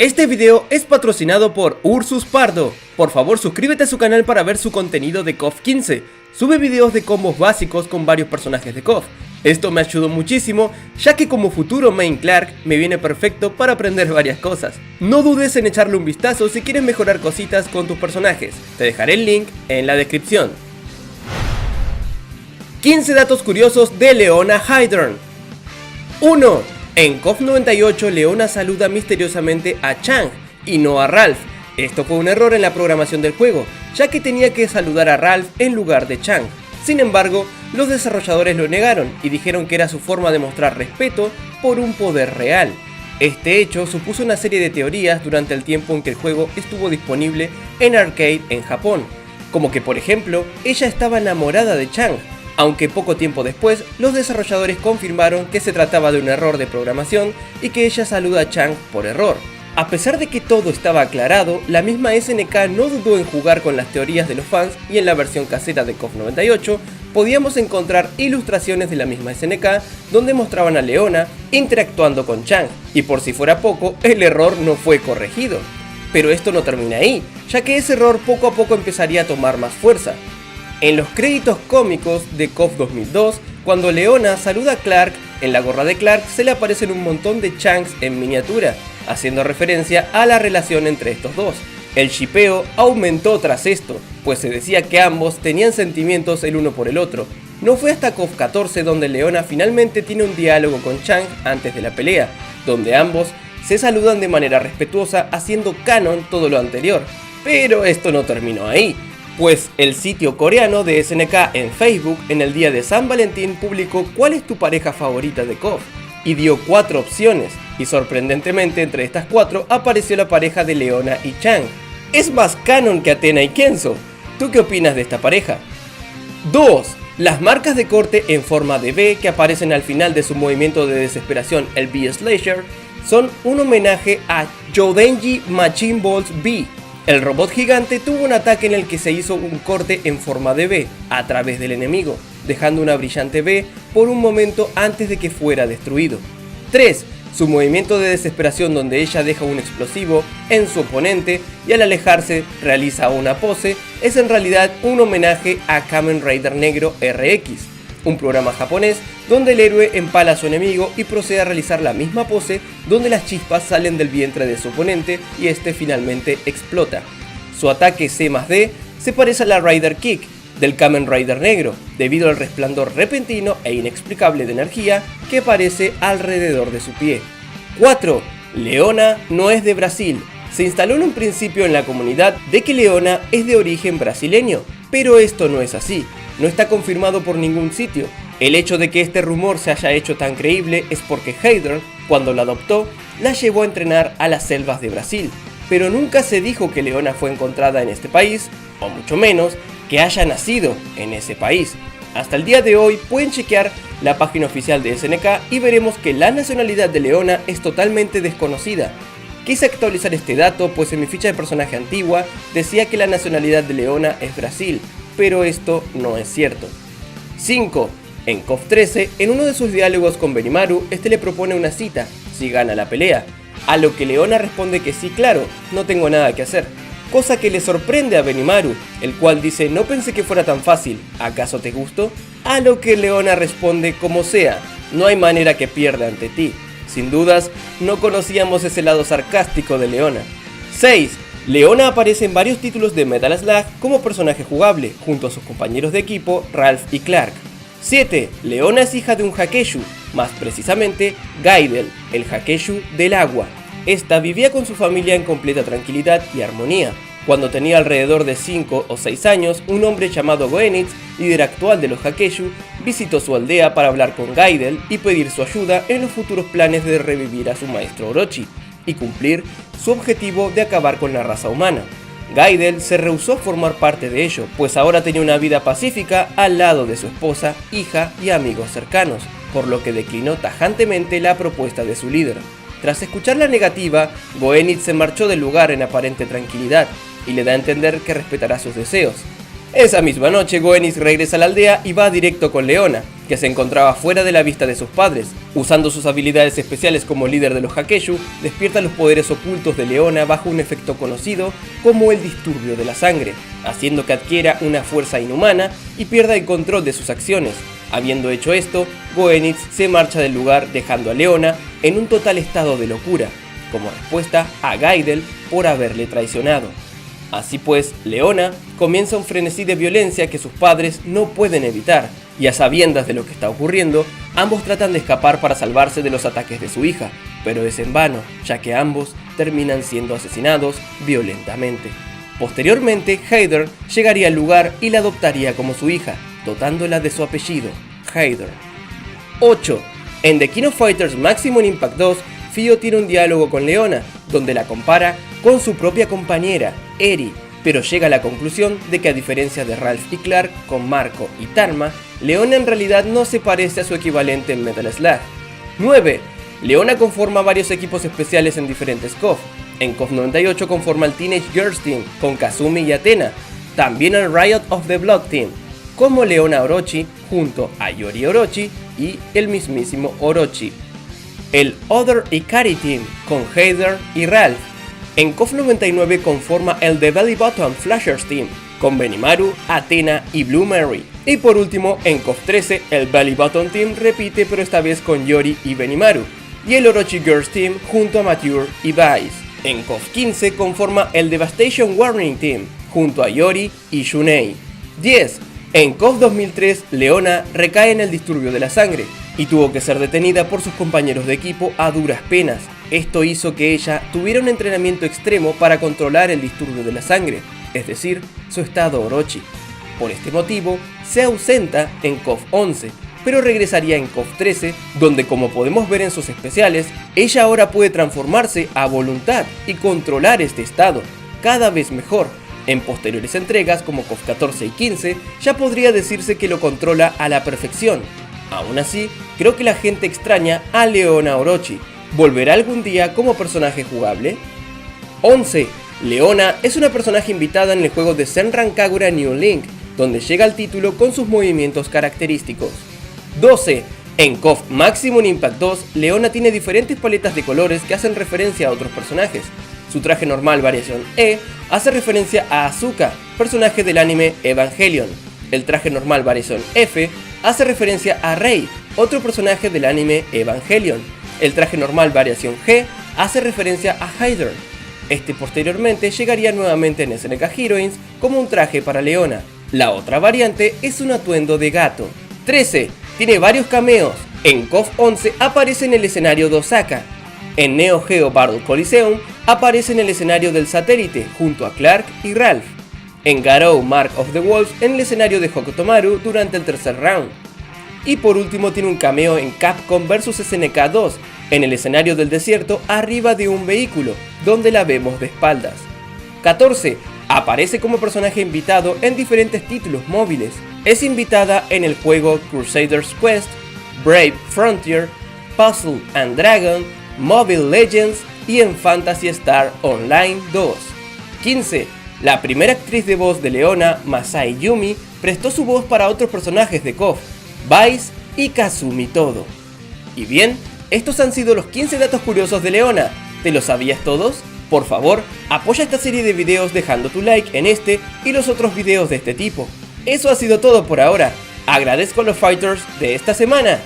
Este video es patrocinado por Ursus Pardo. Por favor suscríbete a su canal para ver su contenido de KOF 15. Sube videos de combos básicos con varios personajes de KOF. Esto me ayudó muchísimo, ya que como futuro main Clark me viene perfecto para aprender varias cosas. No dudes en echarle un vistazo si quieres mejorar cositas con tus personajes. Te dejaré el link en la descripción. 15 datos curiosos de Leona Heidern. 1. En KOF 98, Leona saluda misteriosamente a Chang y no a Ralph. Esto fue un error en la programación del juego, ya que tenía que saludar a Ralph en lugar de Chang. Sin embargo, los desarrolladores lo negaron y dijeron que era su forma de mostrar respeto por un poder real. Este hecho supuso una serie de teorías durante el tiempo en que el juego estuvo disponible en arcade en Japón, como que por ejemplo, ella estaba enamorada de Chang. Aunque poco tiempo después, los desarrolladores confirmaron que se trataba de un error de programación y que ella saluda a Chang por error. A pesar de que todo estaba aclarado, la misma SNK no dudó en jugar con las teorías de los fans y en la versión casera de KOF 98 podíamos encontrar ilustraciones de la misma SNK donde mostraban a Leona interactuando con Chang, y por si fuera poco, el error no fue corregido. Pero esto no termina ahí, ya que ese error poco a poco empezaría a tomar más fuerza. En los créditos cómicos de KOF 2002, cuando Leona saluda a Clark, en la gorra de Clark se le aparecen un montón de Changs en miniatura, haciendo referencia a la relación entre estos dos. El shipeo aumentó tras esto, pues se decía que ambos tenían sentimientos el uno por el otro. No fue hasta KOF 14 donde Leona finalmente tiene un diálogo con Chang antes de la pelea, donde ambos se saludan de manera respetuosa haciendo canon todo lo anterior. Pero esto no terminó ahí, pues el sitio coreano de SNK en Facebook en el día de San Valentín publicó cuál es tu pareja favorita de KOF y dio 4 opciones, y sorprendentemente entre estas 4 apareció la pareja de Leona y Chang. Es más canon que Athena y Kenzo. ¿Tú qué opinas de esta pareja? 2. Las marcas de corte en forma de V que aparecen al final de su movimiento de desesperación, el V-Slasher, son un homenaje a Yodenji Machine Balls V. El robot gigante tuvo un ataque en el que se hizo un corte en forma de V a través del enemigo, dejando una brillante V por un momento antes de que fuera destruido. 3. Su movimiento de desesperación donde ella deja un explosivo en su oponente y al alejarse realiza una pose es en realidad un homenaje a Kamen Rider Negro RX, un programa japonés donde el héroe empala a su enemigo y procede a realizar la misma pose donde las chispas salen del vientre de su oponente y este finalmente explota. Su ataque C+D se parece a la Rider Kick del Kamen Rider Negro, debido al resplandor repentino e inexplicable de energía que aparece alrededor de su pie. 4. Leona no es de Brasil. Se instaló en un principio en la comunidad de que Leona es de origen brasileño, pero esto no es así. No está confirmado por ningún sitio. El hecho de que este rumor se haya hecho tan creíble es porque Heidern, cuando la adoptó, la llevó a entrenar a las selvas de Brasil, pero nunca se dijo que Leona fue encontrada en este país, o mucho menos que haya nacido en ese país. Hasta el día de hoy pueden chequear la página oficial de SNK y veremos que la nacionalidad de Leona es totalmente desconocida. Quise actualizar este dato pues en mi ficha de personaje antigua decía que la nacionalidad de Leona es Brasil, pero esto no es cierto. 5. En KOF 13, en uno de sus diálogos con Benimaru, este le propone una cita, si gana la pelea, a lo que Leona responde que sí, claro, no tengo nada que hacer, cosa que le sorprende a Benimaru, el cual dice no pensé que fuera tan fácil, ¿acaso te gustó? A lo que Leona responde como sea, no hay manera que pierda ante ti. Sin dudas, no conocíamos ese lado sarcástico de Leona. 6. Leona aparece en varios títulos de Metal Slug como personaje jugable, junto a sus compañeros de equipo Ralph y Clark. 7. Leona es hija de un Hakeishu, más precisamente Gaidel, el Hakeishu del agua. Esta vivía con su familia en completa tranquilidad y armonía. Cuando tenía alrededor de 5 o 6 años, un hombre llamado Goenitz, líder actual de los Hakeishu, visitó su aldea para hablar con Gaidel y pedir su ayuda en los futuros planes de revivir a su maestro Orochi y cumplir su objetivo de acabar con la raza humana. Gaidel se rehusó a formar parte de ello, pues ahora tenía una vida pacífica al lado de su esposa, hija y amigos cercanos, por lo que declinó tajantemente la propuesta de su líder. Tras escuchar la negativa, Goenitz se marchó del lugar en aparente tranquilidad y le da a entender que respetará sus deseos. Esa misma noche, Goenix regresa a la aldea y va directo con Leona, que se encontraba fuera de la vista de sus padres. Usando sus habilidades especiales como líder de los Hakeyu, despierta los poderes ocultos de Leona bajo un efecto conocido como el disturbio de la sangre, haciendo que adquiera una fuerza inhumana y pierda el control de sus acciones. Habiendo hecho esto, Goenix se marcha del lugar dejando a Leona en un total estado de locura, como respuesta a Gaidel por haberle traicionado. Así pues, Leona comienza un frenesí de violencia que sus padres no pueden evitar, y a sabiendas de lo que está ocurriendo, ambos tratan de escapar para salvarse de los ataques de su hija, pero es en vano, ya que ambos terminan siendo asesinados violentamente. Posteriormente, Heider llegaría al lugar y la adoptaría como su hija, dotándola de su apellido, Heider. 8. En The King of Fighters Maximum Impact 2, Fio tiene un diálogo con Leona, donde la compara con su propia compañera, Eri, pero llega a la conclusión de que a diferencia de Ralph y Clark con Marco y Tarma, Leona en realidad no se parece a su equivalente en Metal Slug. 9. Leona conforma varios equipos especiales en diferentes KOF. En KOF 98 conforma el Teenage Girls Team con Kazumi y Athena, también el Riot of the Blood Team, como Leona Orochi junto a Yori Orochi y el mismísimo Orochi. El Other Ikari Team con Heider y Ralph. En KOF 99 conforma el The Belly Button Flashers Team con Benimaru, Athena y Blue Mary. Y por último, en KOF 13 el Belly Button Team repite, pero esta vez con Yori y Benimaru, y el Orochi Girls Team junto a Mature y Vice. En KOF 15 conforma el Devastation Warning Team junto a Yori y Shunei. 10. En KOF 2003, Leona recae en el disturbio de la sangre y tuvo que ser detenida por sus compañeros de equipo a duras penas. Esto hizo que ella tuviera un entrenamiento extremo para controlar el disturbio de la sangre, es decir, su estado Orochi. Por este motivo, se ausenta en KOF 11, pero regresaría en KOF 13, donde, como podemos ver en sus especiales, ella ahora puede transformarse a voluntad y controlar este estado, cada vez mejor. En posteriores entregas como KOF 14 y 15 ya podría decirse que lo controla a la perfección. Aún así, creo que la gente extraña a Leona Orochi. ¿Volverá algún día como personaje jugable? 11. Leona es una personaje invitada en el juego de Senran Kagura New Link, donde llega al título con sus movimientos característicos. 12. En KOF Maximum Impact 2, Leona tiene diferentes paletas de colores que hacen referencia a otros personajes. Su traje normal variación E hace referencia a Asuka, personaje del anime Evangelion. El traje normal variación F hace referencia a Rei, otro personaje del anime Evangelion. El traje normal variación G hace referencia a Heider. Este posteriormente llegaría nuevamente en SNK Heroines como un traje para Leona. La otra variante es un atuendo de gato. 13. Tiene varios cameos. En KOF 11 aparece en el escenario de Osaka. En Neo Geo Battle Coliseum aparece en el escenario del satélite junto a Clark y Ralph. En Garou Mark of the Wolves en el escenario de Hokutomaru durante el tercer round. Y por último tiene un cameo en Capcom vs SNK 2 en el escenario del desierto arriba de un vehículo, donde la vemos de espaldas. 14. Aparece como personaje invitado en diferentes títulos móviles. Es invitada en el juego Crusader's Quest, Brave Frontier, Puzzle and Dragon, Mobile Legends y en Phantasy Star Online 2. 15. La primera actriz de voz de Leona, Masai Yumi, prestó su voz para otros personajes de KOF, Vice y Kazumi Todo. Y bien, estos han sido los 15 datos curiosos de Leona. ¿Te los sabías todos? Por favor, apoya esta serie de videos dejando tu like en este y los otros videos de este tipo. Eso ha sido todo por ahora. Agradezco a los fighters de esta semana.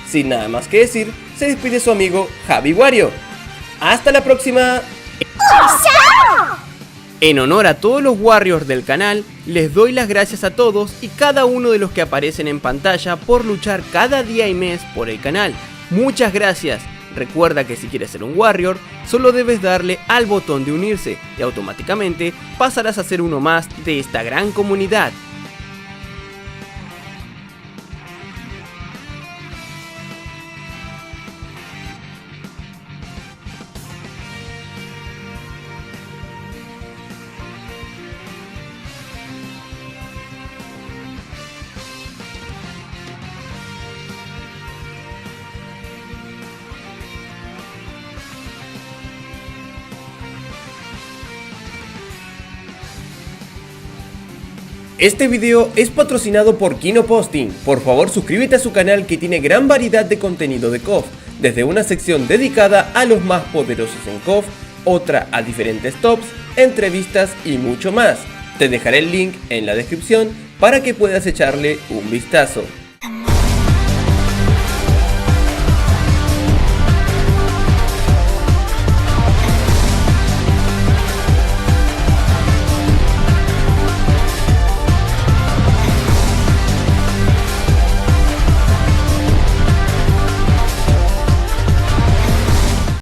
Sin nada más que decir, se despide su amigo Javi Wario. ¡Hasta la próxima! En honor a todos los Warriors del canal, les doy las gracias a todos y cada uno de los que aparecen en pantalla por luchar cada día y mes por el canal. Muchas gracias. Recuerda que si quieres ser un Warrior, solo debes darle al botón de unirse y automáticamente pasarás a ser uno más de esta gran comunidad. Este video es patrocinado por Kino Posting. Por favor suscríbete a su canal que tiene gran variedad de contenido de KOF, desde una sección dedicada a los más poderosos en KOF, otra a diferentes tops, entrevistas y mucho más. Te dejaré el link en la descripción para que puedas echarle un vistazo.